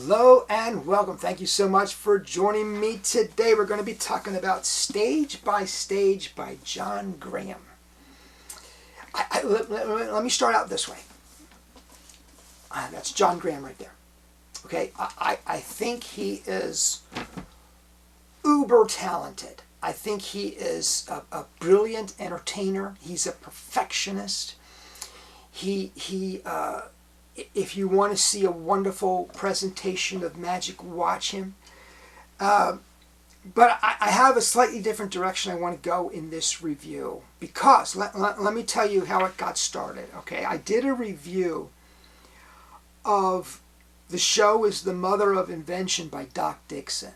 Hello and welcome. Thank you so much for joining me today. We're going to be talking about Stage by Stage by John Graham. Let me start out this way. That's John Graham right there. Okay, I think he is uber talented. I think he is a brilliant entertainer. He's a perfectionist. If you want to see a wonderful presentation of magic, watch him. But I have a slightly different direction I want to go in this review, because let me tell you how it got started. Okay, I did a review of The Show is the Mother of Invention by Doc Dixon.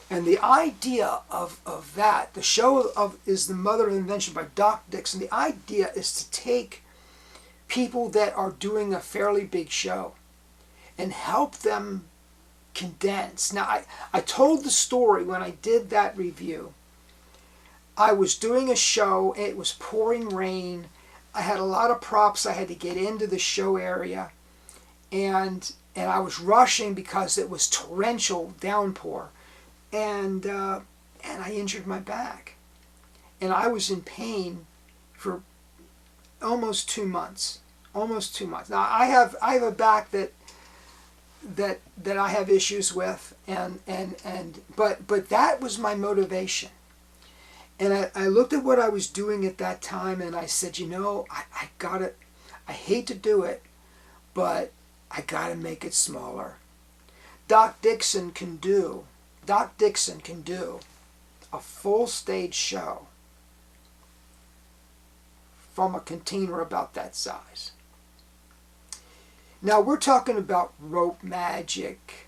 And the idea of that, The Show is the Mother of Invention by Doc Dixon, the idea is to take people that are doing a fairly big show and help them condense. Now, I told the story when I did that review. I was doing a show, it was pouring rain, I had a lot of props, I had to get into the show area, and I was rushing because it was torrential downpour, and I injured my back, and I was in pain for almost 2 months. Now I have a back that I have issues with, but that was my motivation. And I looked at what I was doing at that time, and I said, you know, I gotta, I hate to do it, but I gotta make it smaller. Doc Dixon can do a full stage show from a container about that size. Now we're talking about rope magic,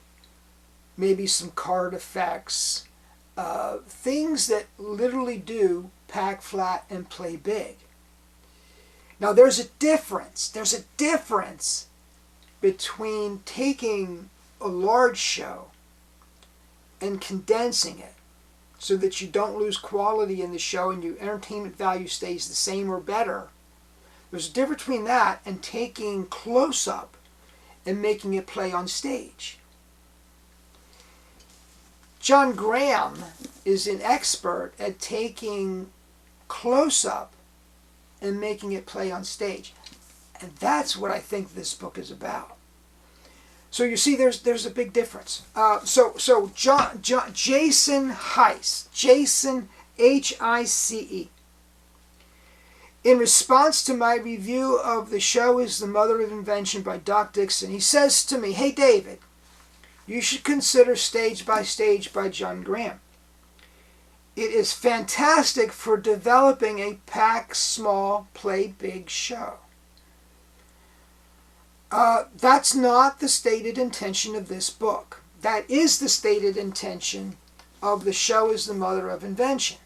maybe some card effects, things that literally do pack flat and play big. Now there's a difference between taking a large show and condensing it so that you don't lose quality in the show and your entertainment value stays the same or better. There's a difference between that and taking close-up and making it play on stage. John Graham is an expert at taking close-up and making it play on stage. And that's what I think this book is about. So you see, there's a big difference. So Jason Hice, Jason Hice. In response to my review of The Show is the Mother of Invention by Doc Dixon, he says to me, "Hey David, you should consider Stage by Stage by John Graham. It is fantastic for developing a pack small, play big show." That's not the stated intention of this book. That is the stated intention of The Show is the Mother of Invention.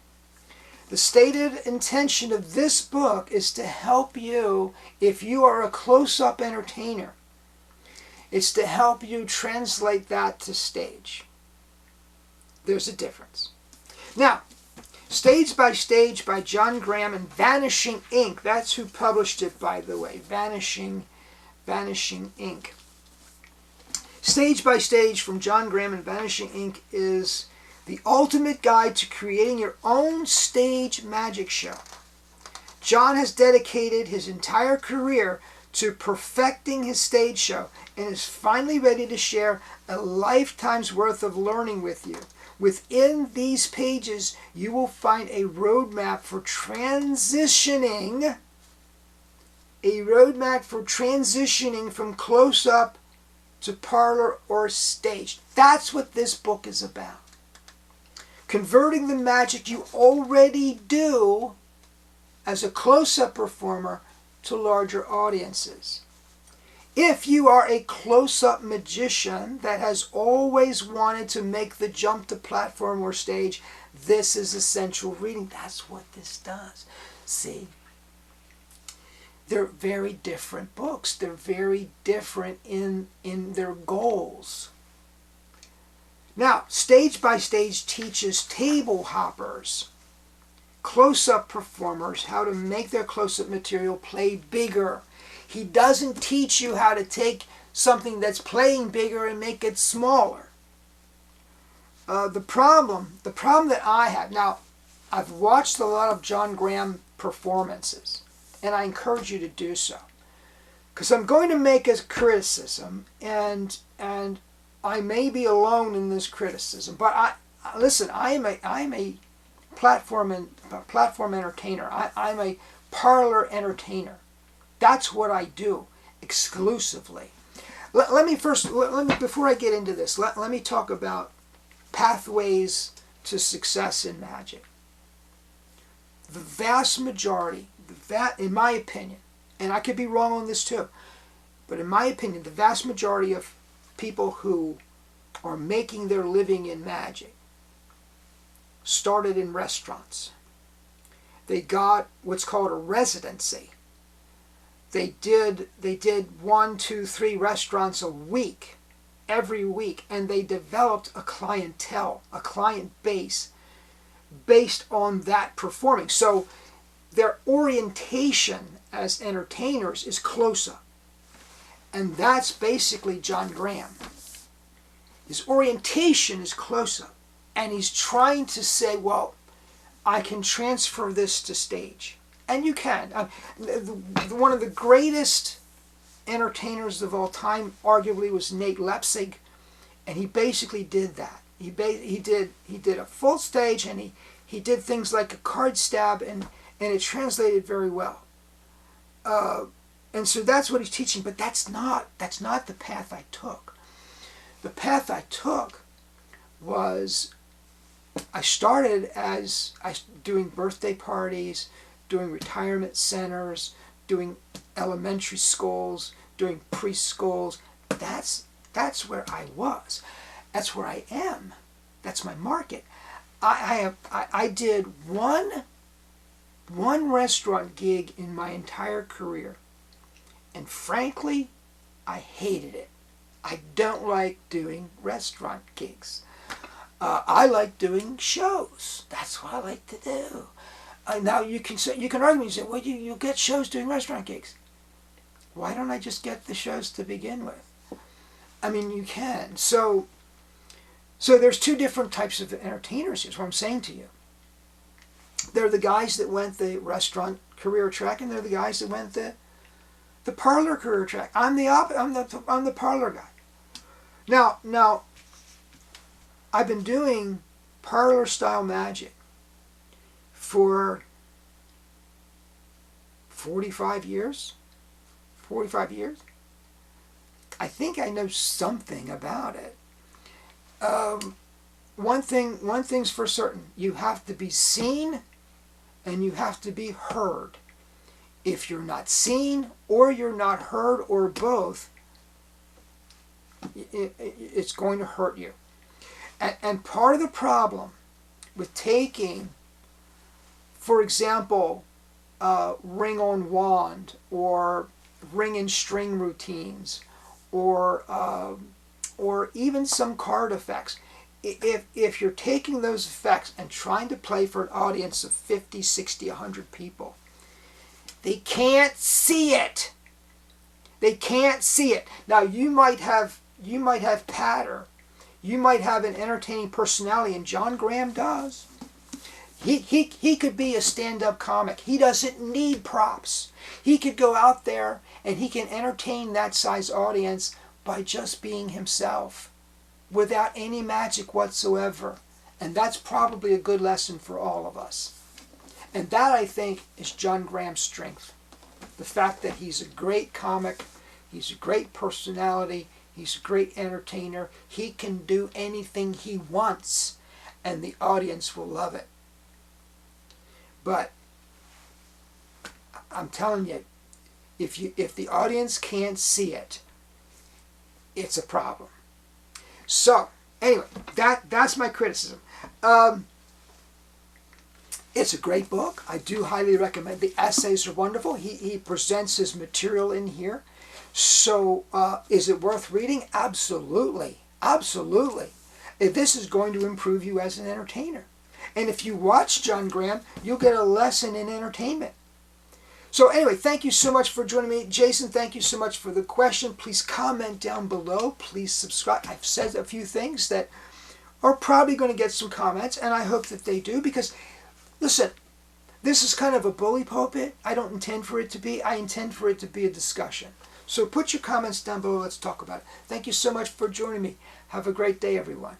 The stated intention of this book is to help you, if you are a close-up entertainer, it's to help you translate that to stage. There's a difference. Now, Stage by Stage by John Graham and Vanishing Inc. That's who published it, by the way. Vanishing Inc. Stage by Stage from John Graham and Vanishing Inc. is the ultimate guide to creating your own stage magic show. John has dedicated his entire career to perfecting his stage show and is finally ready to share a lifetime's worth of learning with you. Within these pages, you will find a roadmap for transitioning from close-up to parlor or stage. That's what this book is about. Converting the magic you already do as a close-up performer to larger audiences. If you are a close-up magician that has always wanted to make the jump to platform or stage, this is essential reading. That's what this does. See? They're very different books. They're very different in their goals. Now, Stage by Stage teaches table hoppers, close-up performers, how to make their close-up material play bigger. He doesn't teach you how to take something that's playing bigger and make it smaller. The problem that I have, now I've watched a lot of John Graham performances, and I encourage you to do so, because I'm going to make a criticism, and I may be alone in this criticism, but listen, I am a platform entertainer. I'm a parlor entertainer. That's what I do exclusively. Let me before I get into this, let me talk about pathways to success in magic. The vast majority, in my opinion, and I could be wrong on this too, but in my opinion, the vast majority of people who are making their living in magic started in restaurants. They got what's called a residency. They did 1, 2, 3 restaurants a week, every week, and they developed a clientele, a client base based on that performing. So their orientation as entertainers is close up. And that's basically John Graham. His orientation is close up. And he's trying to say, well, I can transfer this to stage. And you can. One of the greatest entertainers of all time, arguably, was Nate Lepsig, and he basically did that. He did a full stage, and he did things like a card stab, and it translated very well. And so that's what he's teaching, but that's not the path I took. The path I took was, I started as doing birthday parties, doing retirement centers, doing elementary schools, doing preschools. That's where I was. That's where I am. That's my market. I did one restaurant gig in my entire career, and frankly, I hated it. I don't like doing restaurant gigs. I like doing shows. That's what I like to do. Now you can argue and say, well, you get shows doing restaurant gigs. Why don't I just get the shows to begin with? I mean, you can. So there's two different types of entertainers. Is what I'm saying to you. They're the guys that went the restaurant career track, and they're the guys that went the parlor career track. I'm the parlor guy. Now, I've been doing parlor style magic for 45 years. 45 years. I think I know something about it. One thing's for certain: you have to be seen, and you have to be heard. If you're not seen, or you're not heard, or both, it's going to hurt you. And part of the problem with taking, for example, ring on wand, or ring and string routines, or even some card effects, if you're taking those effects and trying to play for an audience of 50, 60, 100 people, they can't see it. They can't see it. Now you might have patter. You might have an entertaining personality, and John Graham does. He could be a stand-up comic. He doesn't need props. He could go out there and he can entertain that size audience by just being himself, without any magic whatsoever. And that's probably a good lesson for all of us. And that, I think, is John Graham's strength. The fact that he's a great comic, he's a great personality, he's a great entertainer. He can do anything he wants, and the audience will love it. But I'm telling you, if the audience can't see it, it's a problem. So anyway, that's my criticism. It's a great book. I do highly recommend. The essays are wonderful. He presents his material in here. So is it worth reading? Absolutely. Absolutely. This is going to improve you as an entertainer. And if you watch John Graham, you'll get a lesson in entertainment. So anyway, thank you so much for joining me. Jason, thank you so much for the question. Please comment down below. Please subscribe. I've said a few things that are probably going to get some comments, and I hope that they do, because, listen, this is kind of a bully pulpit. I don't intend for it to be. I intend for it to be a discussion. So put your comments down below. Let's talk about it. Thank you so much for joining me. Have a great day, everyone.